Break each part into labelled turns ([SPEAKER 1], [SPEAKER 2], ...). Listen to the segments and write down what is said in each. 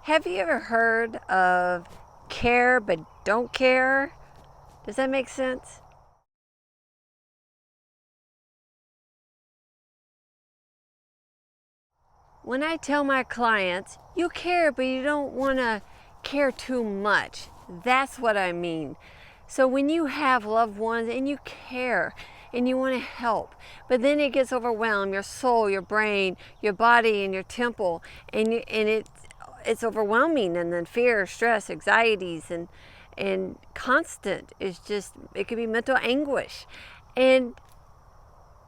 [SPEAKER 1] Have you ever heard of care but don't care? Does that make sense? When I tell my clients, you care but you don't want to care too much, that's what I mean. So when you have loved ones and you care and you want to help, but then it gets overwhelmed, your soul, your brain, your body, and your temple, and it's overwhelming, and then fear, stress, anxieties, and constant is just, it could be mental anguish. And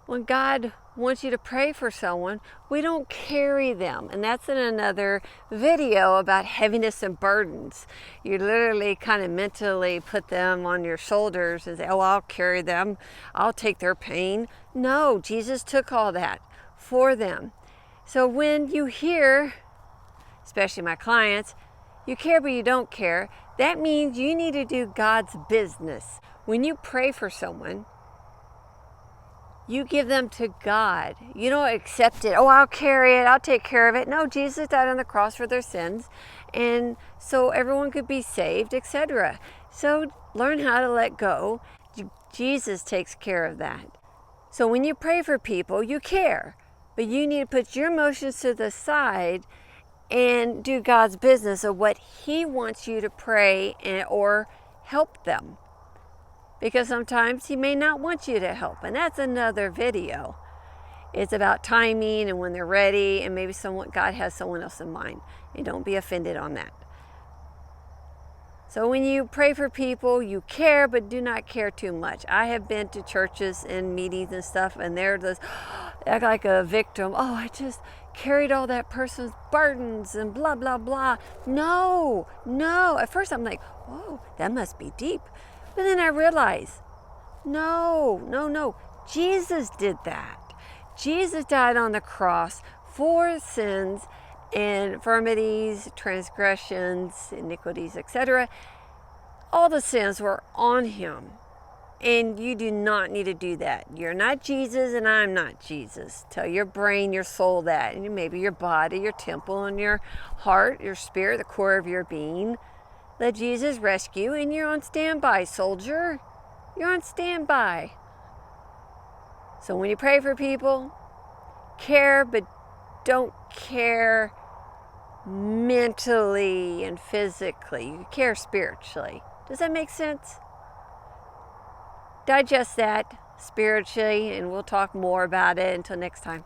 [SPEAKER 1] when God wants you to pray for someone, we don't carry them. And that's in another video about heaviness and burdens. You literally kind of mentally put them on your shoulders and say, oh, I'll carry them. I'll take their pain. No, Jesus took all that for them. So when you hear, especially my clients, you care but you don't care, that means you need to do God's business. When you pray for someone, you give them to God. You don't accept it. Oh, I'll carry it. I'll take care of it. No, Jesus died on the cross for their sins, and so everyone could be saved, etc. So learn how to let go. Jesus takes care of that. So when you pray for people, you care, but you need to put your emotions to the side and do God's business of what He wants you to pray or help them. Because sometimes He may not want you to help, and that's another video. It's about timing and when they're ready, and maybe God has someone else in mind, and don't be offended on that. So when you pray for people, you care, but do not care too much. I have been to churches and meetings and stuff, and they're just act like a victim. Oh, I just carried all that person's burdens and blah, blah, blah. No. At first I'm like, whoa, that must be deep. But then I realized, no. Jesus did that. Jesus died on the cross for sins and infirmities, transgressions, iniquities, etc. All the sins were on Him. And you do not need to do that. You're not Jesus and I'm not Jesus. Tell your brain, your soul that, and maybe your body, your temple, and your heart, your spirit, the core of your being. Let Jesus rescue, and you're on standby, soldier. You're on standby. So when you pray for people, care, but don't care mentally and physically. You care spiritually. Does that make sense? Digest that spiritually, and we'll talk more about it. Until next time.